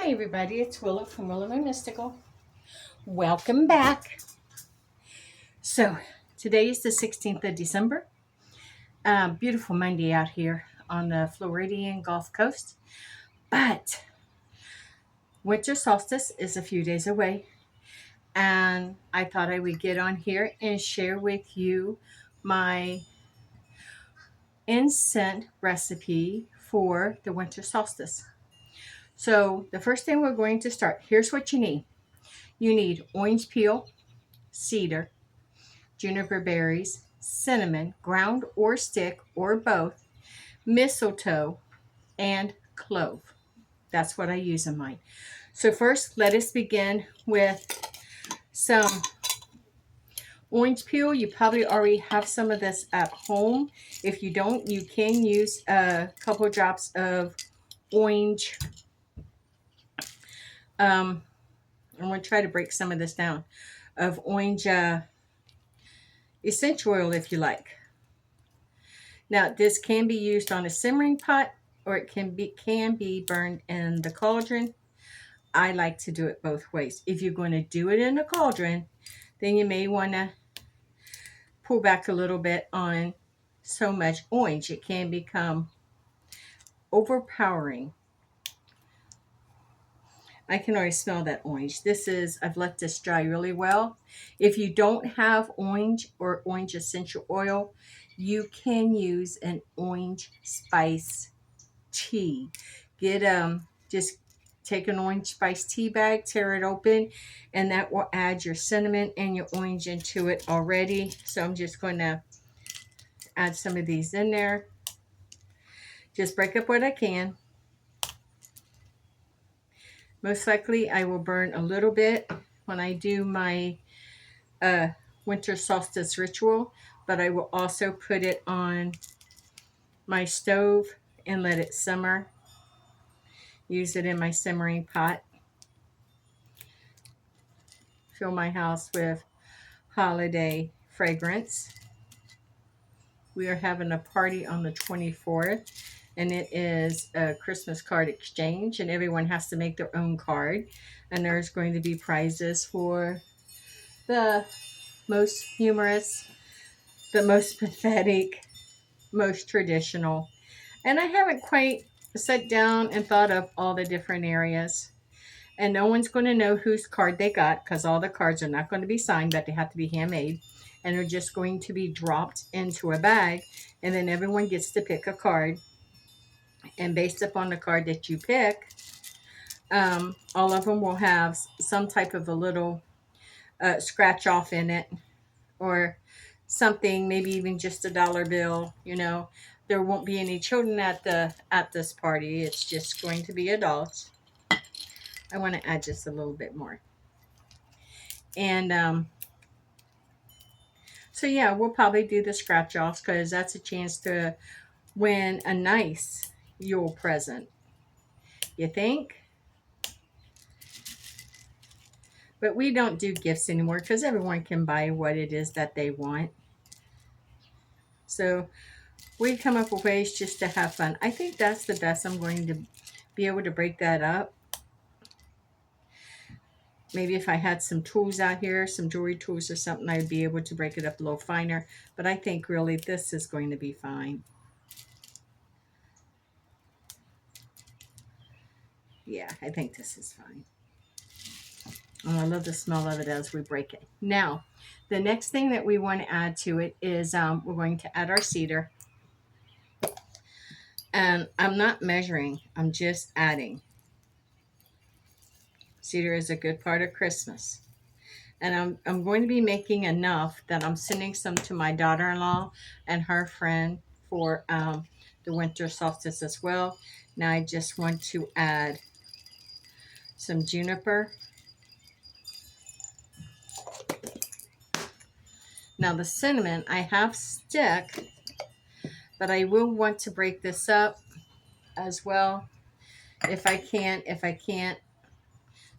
Hi everybody, it's Willow from Willow My Mystical. Welcome back. So today is the 16th of December. Beautiful Monday out here on the Floridian Gulf Coast. But winter solstice is a few days away. And I thought I would get on here and share with you my incense recipe for the winter solstice. So the first thing we're going to start, here's what you need. You need orange peel, cedar, juniper berries, cinnamon, ground or stick or both, mistletoe, and clove. That's what I use in mine. So first, let us begin with some orange peel. You probably already have some of this at home. If you don't, you can use a couple drops of orange. I'm going to try to break some of this down. Of orange essential oil if you like. Now, this can be used on a simmering pot or it can be burned in the cauldron. I like to do it both ways. If you're going to do it in the cauldron, then you may want to pull back a little bit on so much orange. It can become overpowering. I can already smell that orange. I've let this dry really well. If you don't have orange or orange essential oil, you can use an orange spice tea. Just take an orange spice tea bag, tear it open, and that will add your cinnamon and your orange into it already. So I'm just going to add some of these in there. Just break up what I can. Most likely I will burn a little bit when I do my winter solstice ritual, but I will also put it on my stove and let it simmer. Use it in my simmering pot. Fill my house with holiday fragrance. We are having a party on the 24th, and it is a Christmas card exchange, and everyone has to make their own card. And there's going to be prizes for the most humorous, the most pathetic, most traditional. And I haven't quite sat down and thought of all the different areas. And no one's going to know whose card they got because all the cards are not going to be signed, but they have to be handmade. And they're just going to be dropped into a bag. And then everyone gets to pick a card. And based upon the card that you pick, all of them will have some type of a little scratch off in it. Or something, maybe even just a dollar bill. There won't be any children at this party. It's just going to be adults. I want to add just a little bit more. And so yeah, we'll probably do the scratch offs because that's a chance to win a nice Yule present. You think? But we don't do gifts anymore because everyone can buy what it is that they want. So we come up with ways just to have fun. I think that's the best. I'm going to be able to break that up. Maybe if I had some tools out here, some jewelry tools or something, I'd be able to break it up a little finer. But I think really this is going to be fine. Yeah, I think this is fine. Oh, I love the smell of it as we break it. Now, the next thing that we want to add to it is we're going to add our cedar. And I'm not measuring, I'm just adding. Cedar is a good part of Christmas. And I'm going to be making enough that I'm sending some to my daughter-in-law and her friend for the winter solstice as well. Now I just want to add some juniper. Now the cinnamon, I have stick, but I will want to break this up as well. If I can, if I can't,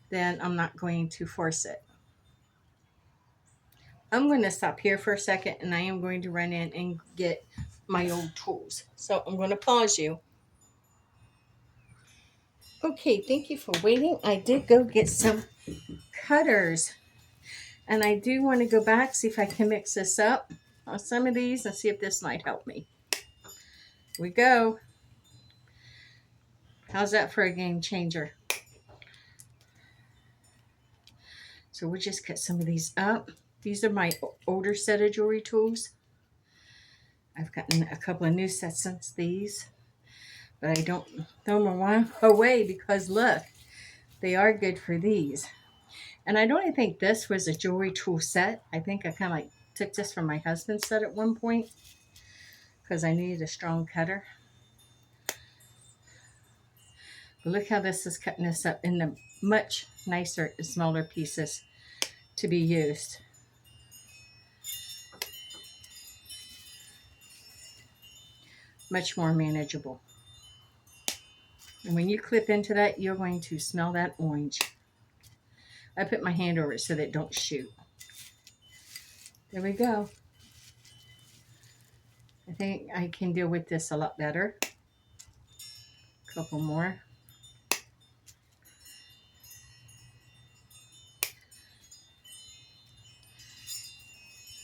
then I'm not going to force it. I'm going to stop here for a second and I am going to run in and get my old tools. So I'm going to pause you. Okay, thank you for waiting. I did go get some cutters, and I do want to go back, see if I can mix this up on some of these and see if this might help me. Here we go. How's that for a game changer? So we'll just cut some of these up. These are my older set of jewelry tools. I've gotten a couple of new sets since these, but I don't throw them away because look, they are good for these. And I don't even think this was a jewelry tool set. I think I kind of like took this from my husband's set at one point because I needed a strong cutter. But look how this is cutting this up into much nicer, smaller pieces to be used. Much more manageable. And when you clip into that, you're going to smell that orange. I put my hand over it so that it don't shoot. There we go. I think I can deal with this a lot better. A couple more.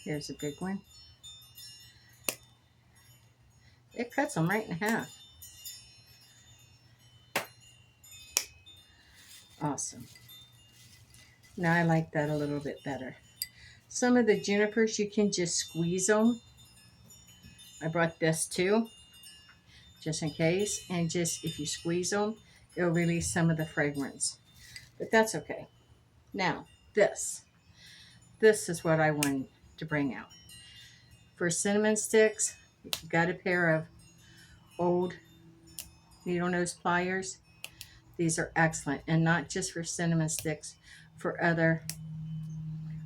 Here's a big one. It cuts them right in half. Awesome. Now I like that a little bit better. Some of the junipers, you can just squeeze them. I brought this too, just in case. And just if you squeeze them, it'll release some of the fragrance. But that's okay. Now, this is what I wanted to bring out. For cinnamon sticks, if you've got a pair of old needle nose pliers, these are excellent. And not just for cinnamon sticks, for other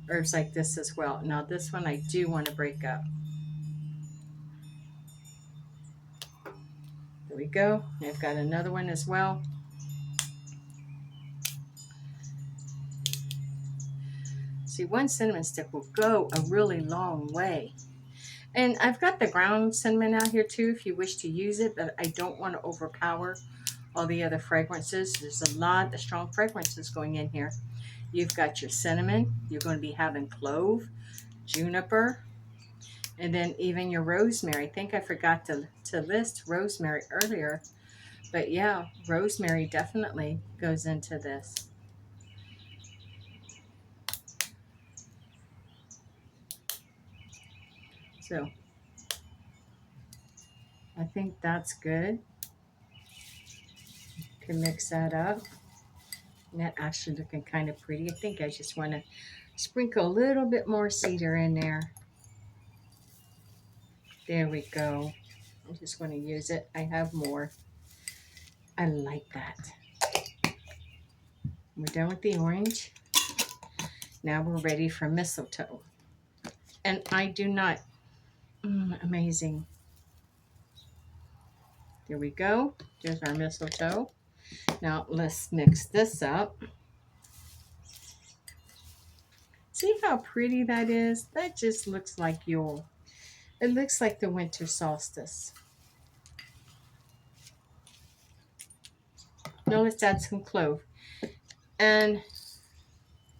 herbs like this as well. Now this one I do want to break up. There we go. I've got another one as well. See, one cinnamon stick will go a really long way. And I've got the ground cinnamon out here too if you wish to use it, but I don't want to overpower all the other fragrances. There's a lot of strong fragrances going in here. You've got your cinnamon. You're going to be having clove, juniper, and then even your rosemary. I think I forgot to list rosemary earlier. But yeah, rosemary definitely goes into this. So I think that's good. Can mix that up. And that actually looking kind of pretty. I think I just want to sprinkle a little bit more cedar in there. There we go. I just want to use it. I have more. I like that. We're done with the orange. Now we're ready for mistletoe. And I do not, amazing. There we go. There's our mistletoe. Now let's mix this up. See how pretty that is? That just looks like Yule. It looks like the winter solstice. Now let's add some clove. And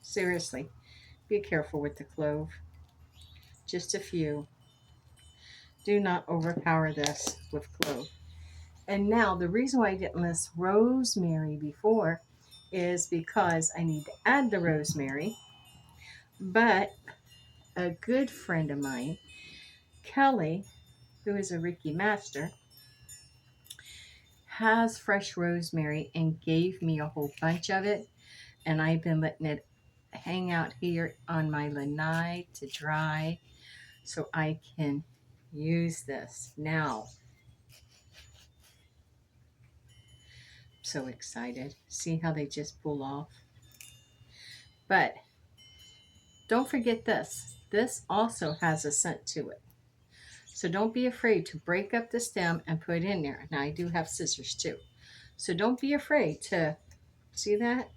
seriously, be careful with the clove. Just a few. Do not overpower this with clove. And now the reason why I didn't list rosemary before is because I need to add the rosemary. But a good friend of mine, Kelly, who is a Reiki master, has fresh rosemary and gave me a whole bunch of it. And I've been letting it hang out here on my lanai to dry so I can use this now. So excited. See how they just pull off. But don't forget this. This also has a scent to it. So don't be afraid to break up the stem and put it in there. Now I do have scissors too. So don't be afraid to, see that?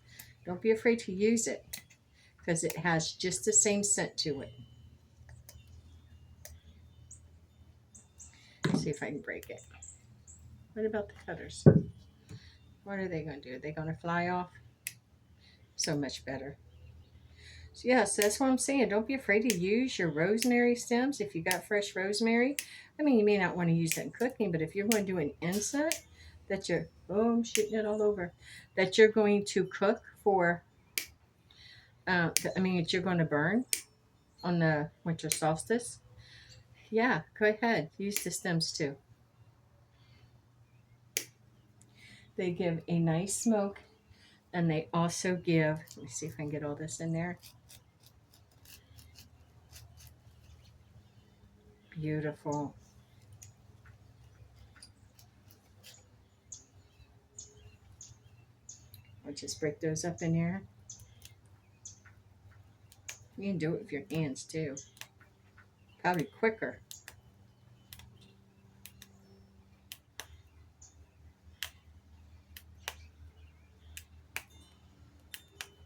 Don't be afraid to use it because it has just the same scent to it. Let's see if I can break it. What about the cutters? What are they going to do? Are they going to fly off? So much better. So yes, that's what I'm saying. Don't be afraid to use your rosemary stems if you got fresh rosemary. I mean, you may not want to use it in cooking, but if you're going to do an incense that you're, oh, I'm shooting it all over, that you're going to cook for, I mean, that you're going to burn on the winter solstice, yeah, go ahead. Use the stems too. They give a nice smoke, and they also give, let me see if I can get all this in there. Beautiful. I'll just break those up in there. You can do it with your hands too. Probably quicker.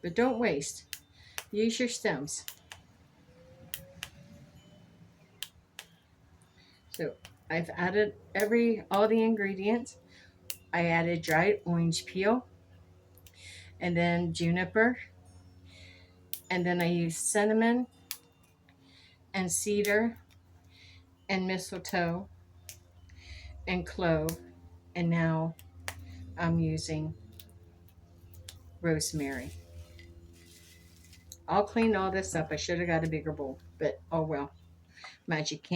But don't waste. Use your stems. So I've added all the ingredients. I added dried orange peel and then juniper. And then I used cinnamon and cedar and mistletoe and clove. And now I'm using rosemary. I'll clean all this up. I should have got a bigger bowl, but oh well. Magic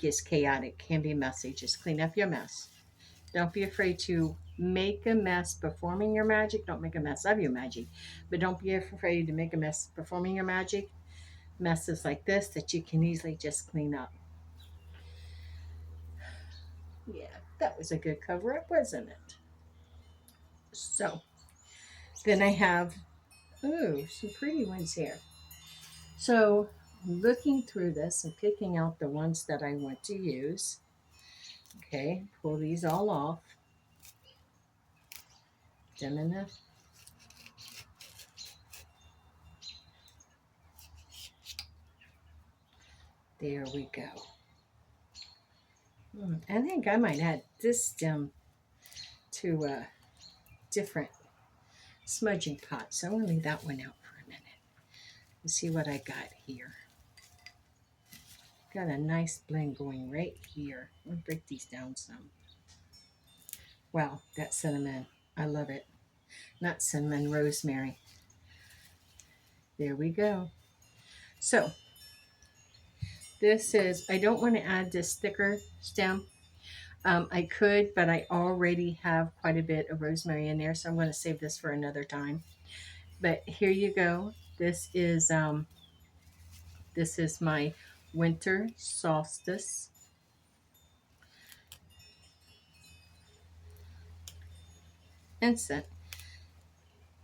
is chaotic, can be messy. Just clean up your mess. Don't be afraid to make a mess performing your magic. Don't make a mess of your magic, but don't be afraid to make a mess performing your magic. Messes like this that you can easily just clean up. Yeah, that was a good cover up, wasn't it? So then I have, ooh, some pretty ones here. So looking through this and picking out the ones that I want to use. Okay, pull these all off. Da-na-na. There we go. I think I might add this stem to a different smudging pot. So I'm going to leave that one out for a minute and see what I got here. Got a nice blend going right here. I'm going to break these down some. Wow, that cinnamon. I love it. Not cinnamon, rosemary. There we go. So this is, I don't want to add this thicker stem. I could, but I already have quite a bit of rosemary in there, so I'm going to save this for another time. But here you go. This is my winter solstice incense.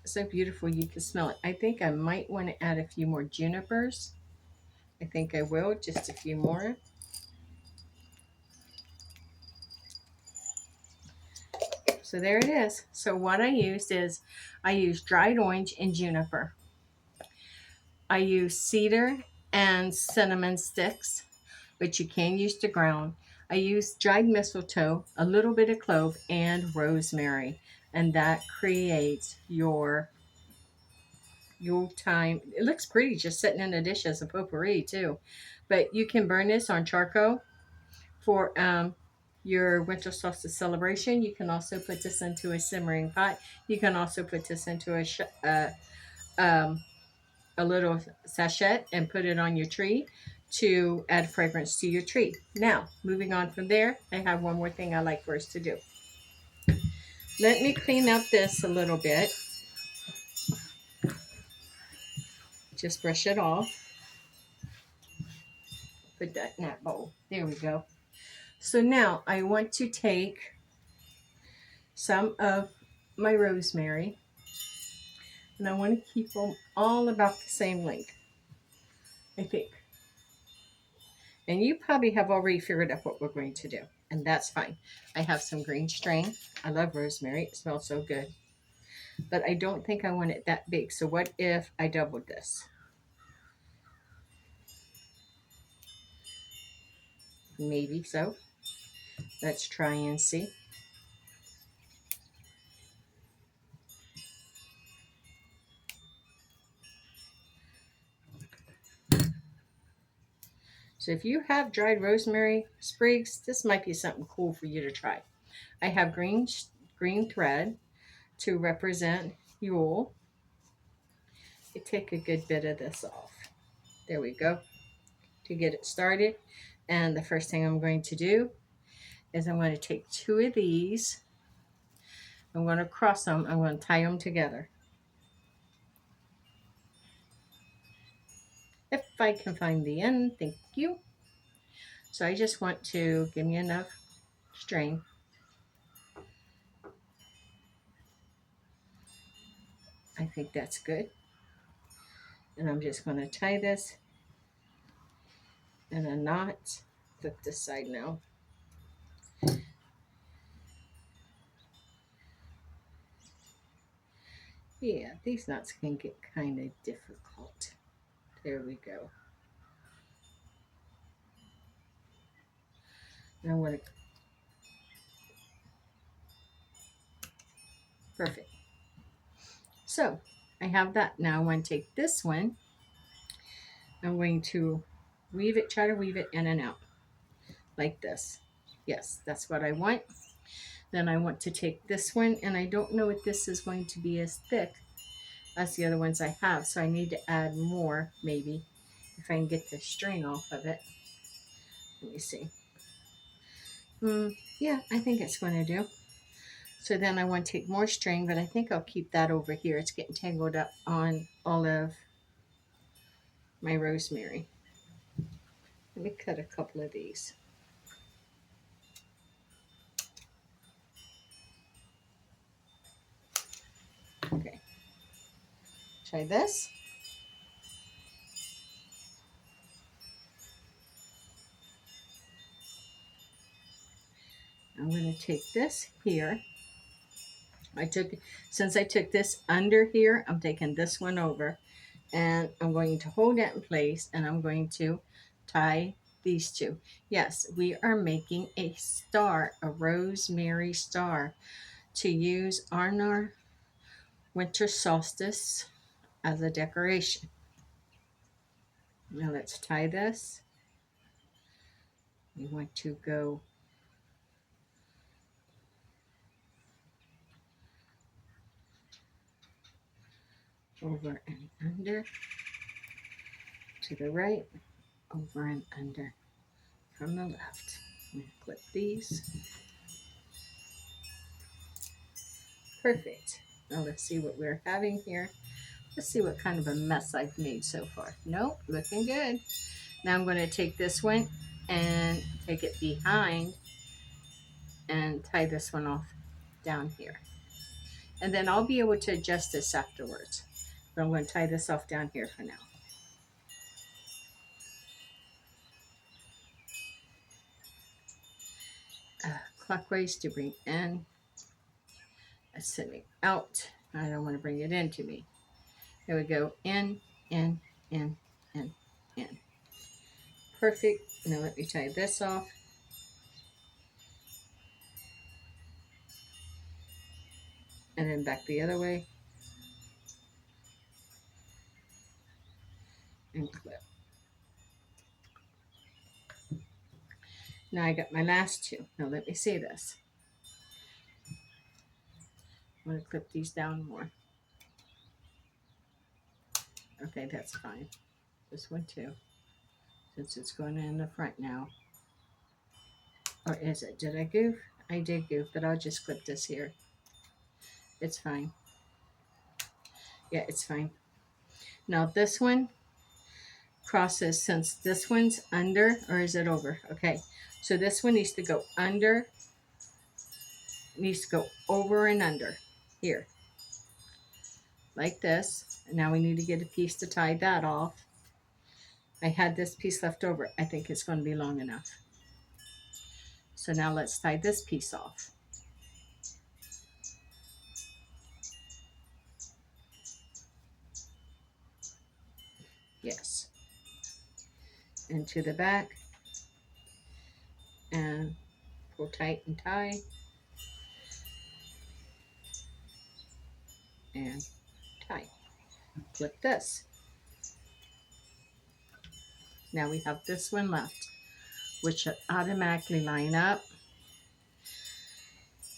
So beautiful, you can smell it. I think I might want to add a few more junipers. I think I will, just a few more. So there it is. So what I used is I used dried orange and juniper. I used cedar and cinnamon sticks, but you can use the ground. I used dried mistletoe, a little bit of clove, and rosemary. And that creates your Yule time. It looks pretty just sitting in a dish as a potpourri too. But you can burn this on charcoal for your winter solstice celebration. You can also put this into a simmering pot. You can also put this into a little sachet and put it on your tree to add fragrance to your tree. Now, moving on from there, I have one more thing I like for us to do. Let me clean up this a little bit. Just brush it off. Put that in that bowl. There we go. So now I want to take some of my rosemary and I want to keep them all about the same length, I think. And you probably have already figured out what we're going to do, and that's fine. I have some green strain. I love rosemary. It smells so good. But I don't think I want it that big. So what if I doubled this? Maybe so. Let's try and see. So if you have dried rosemary sprigs, this might be something cool for you to try. I have green thread to represent Yule. You take a good bit of this off. There we go, to get it started. And the first thing I'm going to do is I'm going to take two of these. I'm going to cross them. I'm going to tie them together. If I can find the end, thank you. So I just want to give me enough string. I think that's good. And I'm just going to tie this in a knot. Flip this side now. Yeah, these knots can get kind of difficult. There we go. Now I want to, perfect. So I have that. Now I want to take this one. I'm going to weave it, try to weave it in and out like this. Yes, that's what I want. Then I want to take this one, and I don't know if this is going to be as thick as the other ones I have, so I need to add more, maybe, if I can get the string off of it. Let me see. Yeah, I think it's going to do. So then I want to take more string, but I think I'll keep that over here. It's getting tangled up on all of my rosemary. Let me cut a couple of these. Okay. Try this. I'm going to take this here. Since I took this under here, I'm taking this one over, and I'm going to hold that in place, and I'm going to tie these two. Yes, we are making a star, a rosemary star, to use on our winter solstice as a decoration. Now let's tie this. We want to go over and under, to the right, over and under from the left. I'm going to clip these. Perfect. Now let's see what we're having here. Let's see what kind of a mess I've made so far. Nope, looking good. Now I'm going to take this one and take it behind and tie this one off down here. And then I'll be able to adjust this afterwards. But I'm going to tie this off down here for now. Clockwise to bring in, sending out. I don't want to bring it into me. There we go. In, in, in, in, in. Perfect. Now let me tie this off. And then back the other way. And clip. Now I got my last two. Now let me see this. I'm going to clip these down more. Okay, that's fine. This one too, since it's going in the front now. Or is it? Did I goof? I did goof, but I'll just clip this here. It's fine. Yeah, it's fine. Now this one crosses, since this one's under, or is it over? Okay, so this one needs to go under, needs to go over and under here, like this. And now we need to get a piece to tie that off. I had this piece left over. I think it's going to be long enough. So now let's tie this piece off. Yes. Into the back. And pull tight and tie. And tie. Clip this. Now we have this one left, which should automatically line up.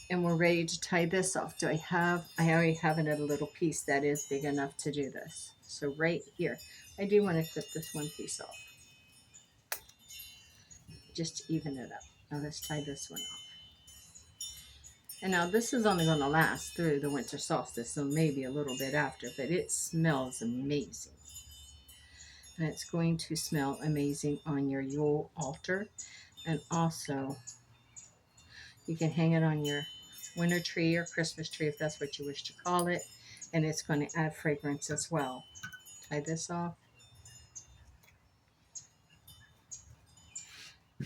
And we're ready to tie this off. I already have it at a little piece that is big enough to do this. So right here, I do want to clip this one piece off, just to even it up. Now let's tie this one off. And now this is only going to last through the winter solstice, so maybe a little bit after, but it smells amazing. And it's going to smell amazing on your Yule altar. And also, you can hang it on your winter tree or Christmas tree if that's what you wish to call it. And it's going to add fragrance as well. Tie this off.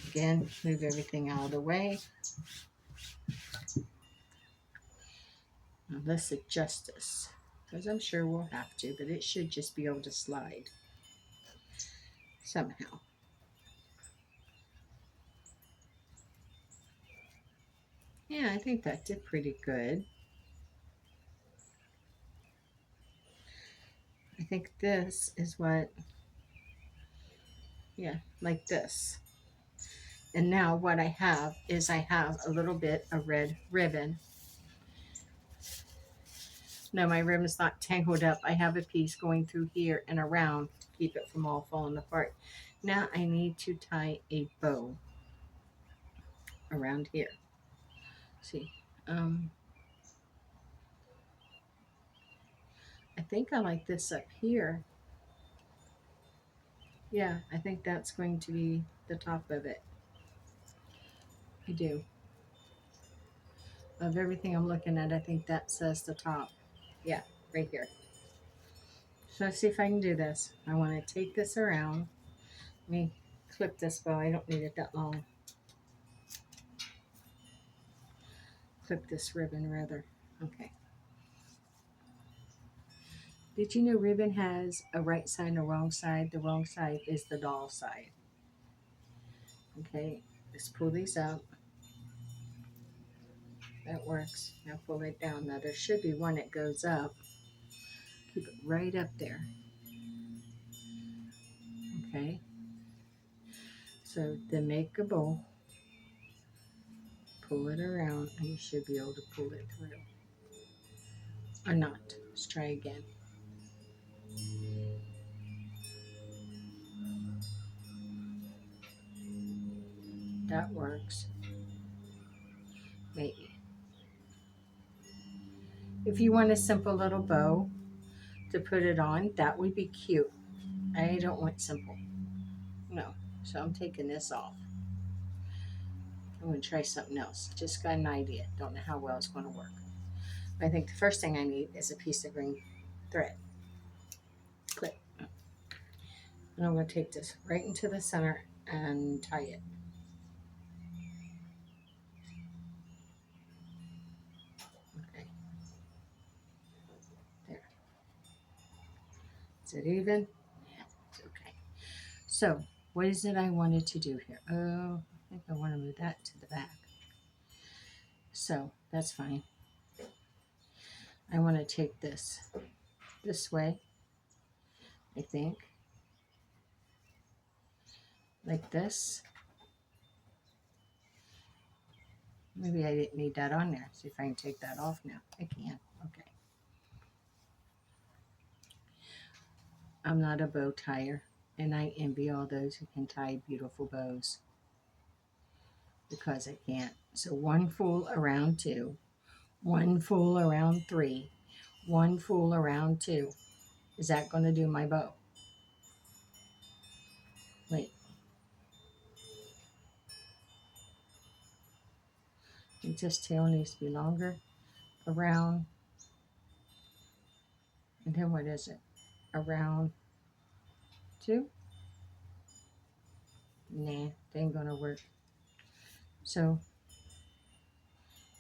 Again, move everything out of the way. Now let's adjust this, because I'm sure we'll have to, but it should just be able to slide somehow. Yeah, I think that did pretty good. I think this is what, yeah, like this. And now what I have is I have a little bit of red ribbon. No, my ribbon's not tangled up. I have a piece going through here and around to keep it from all falling apart. Now I need to tie a bow around here. See, I think I like this up here. Yeah, I think that's going to be the top of it. I do. Of everything I'm looking at, I think that says the top. Yeah, right here. So let's see if I can do this. I want to take this around. Let me clip this bow. I don't need it that long. Clip this ribbon rather. Okay. Did you know ribbon has a right side and a wrong side? The wrong side is the doll side. Okay, let's pull these out. That works. Now pull it down. Now there should be one that goes up. Keep it right up there. Okay. So then make a bow. Pull it around and you should be able to pull it through. Or not. Let's try again. That works. Maybe. If you want a simple little bow to put it on, that would be cute. I don't want simple. No. So I'm taking this off. I'm going to try something else. Just got an idea. Don't know how well it's going to work. But I think the first thing I need is a piece of green thread. Clip. And I'm going to take this right into the center and tie it. Okay. There. Is it even? Yeah, it's okay. So, what is it I wanted to do here? Oh, I think I want to move that to the back. So, that's fine. I want to take this way, I think. Like this. Maybe I didn't need that on there. See if I can take that off now. I can. Okay. I'm not a bow tire, and I envy all those who can tie beautiful bows because I can't. So one full around 2, one full around 3, one full around 2. Is that going to do my bow? Wait. I think this tail needs to be longer. Around. And then what is it? Around 2? Nah, they ain't going to work. So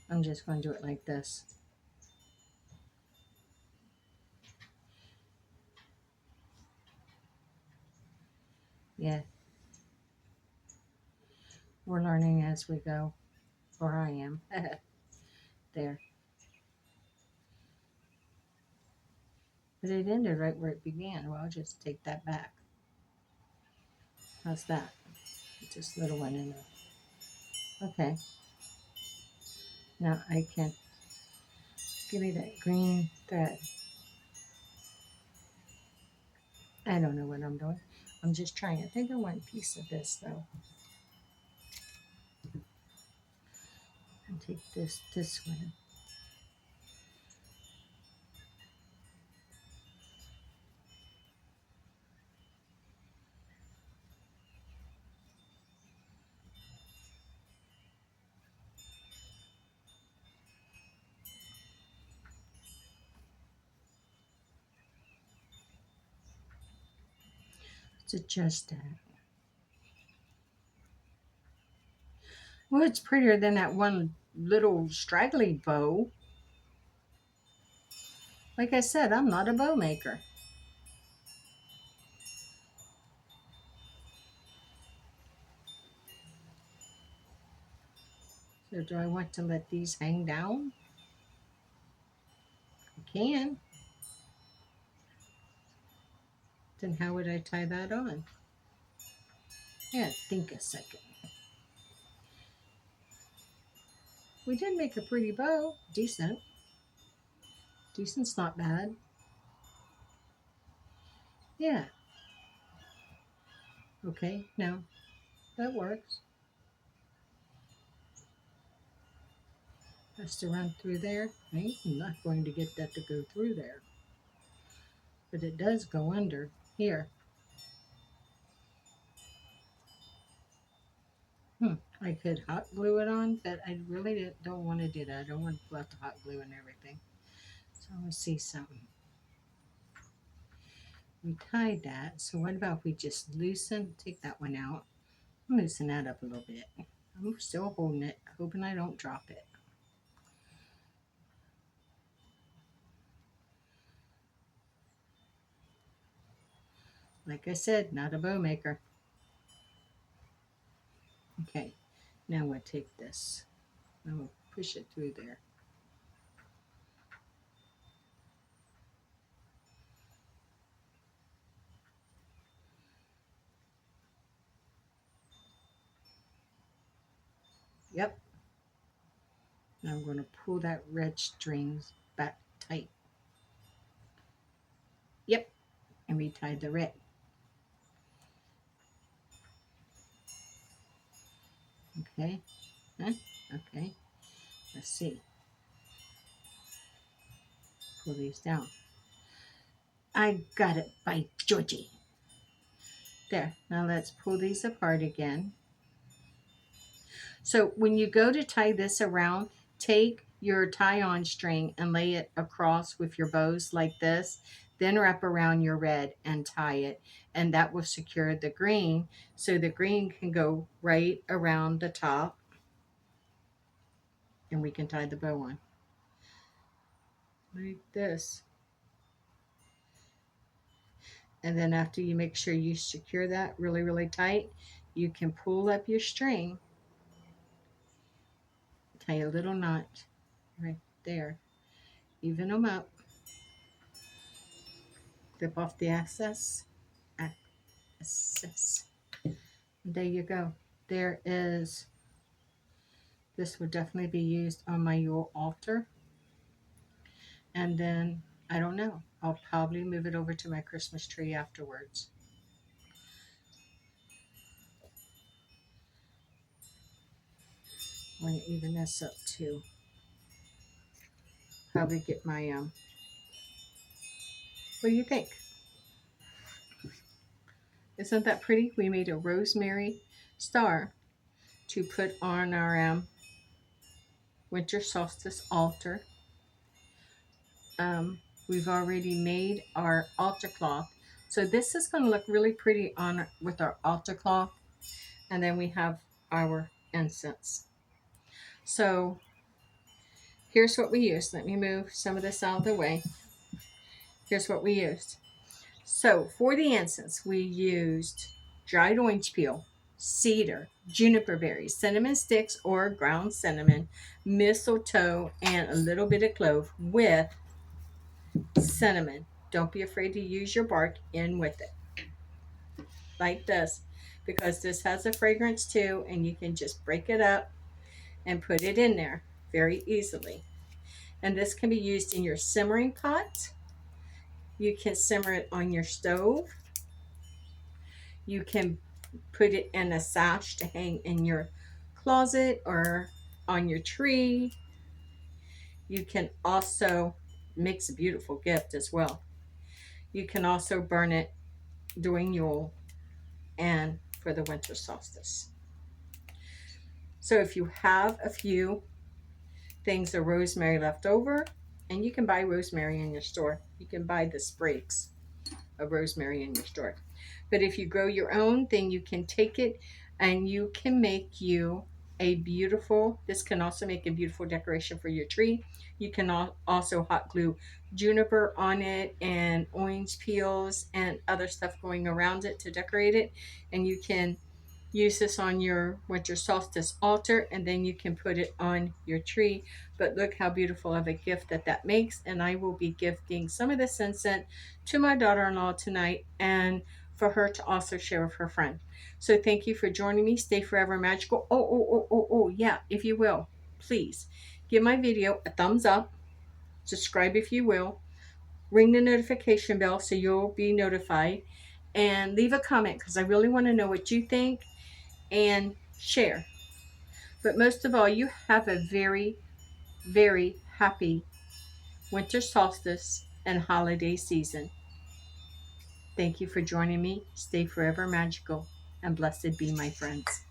I'm just going to do it like this. Yeah. We're learning as we go. Or I am. There. But it ended right where it began. Well, I'll just take that back. How's that? Just little one in there. Okay. Now I can give me that green thread. I don't know what I'm doing. I'm just trying. I think I want a piece of this though. And take this one. Let's adjust that. Well, it's prettier than that one little straggly bow. Like I said, I'm not a bow maker. So do I want to let these hang down? I can. Then how would I tie that on? Yeah, think a second. We did make a pretty bow. Decent. Decent's not bad. Yeah. Okay, now that works. Has to run through there. I'm not going to get that to go through there. But it does go under here. I could hot glue it on, but I really don't want to do that. I don't want to pull out the hot glue and everything. So let's see something. We tied that. So what about if we just take that one out, loosen that up a little bit. I'm still holding it, hoping I don't drop it. Like I said, not a bow maker. Okay, now we'll take this. And we'll push it through there. Yep. Now I'm going to pull that red string back tight. Yep. And retie the red. Okay. Huh? Okay. Let's see. Pull these down. I got it by Georgie. There. Now let's pull these apart again. So when you go to tie this around, take your tie-on string and lay it across with your bows like this, then wrap around your red and tie it, and that will secure the green, so the green can go right around the top, and we can tie the bow on like this. And then after you make sure you secure that really, really tight, you can pull up your string, tie a little knot right there, even them up, clip off the excess. There you go. There is, this would definitely be used on my Yule altar. And then, I don't know, I'll probably move it over to my Christmas tree afterwards. I want to even this up too. Probably get my, what do you think? Isn't that pretty? We made a rosemary star to put on our winter solstice altar. We've already made our altar cloth. So this is going to look really pretty on with our altar cloth. And then we have our incense. So here's what we used. Let me move some of this out of the way. Here's what we used. So for the incense, we used dried orange peel, cedar, juniper berries, cinnamon sticks or ground cinnamon, mistletoe, and a little bit of clove with cinnamon. Don't be afraid to use your bark in with it. Like this. because this has a fragrance too, and you can just break it up and put it in there very easily. And this can be used in your simmering pot. You can simmer it on your stove. You can put it in a sash to hang in your closet or on your tree. You can also makes a beautiful gift as well. You can also burn it during Yule and for the winter solstice. So if you have a few things of rosemary left over, and you can buy rosemary in your store. You can buy the sprigs of rosemary in your store. But if you grow your own, then you can take it and you can make you a beautiful, this can also make a beautiful decoration for your tree. You can also hot glue juniper on it and orange peels and other stuff going around it to decorate it. And you can use this on your winter solstice altar, and then you can put it on your tree. But look how beautiful of a gift that makes. And I will be gifting some of this incense to my daughter-in-law tonight, and for her to also share with her friend. So thank you for joining me. Stay forever magical. Oh, yeah, if you will, please give my video a thumbs up, subscribe if you will, ring the notification bell so you'll be notified, and leave a comment because I really want to know what you think, and share. But most of all, you have a very, very happy winter solstice and holiday season. Thank you for joining me. Stay forever magical, and blessed be my friends.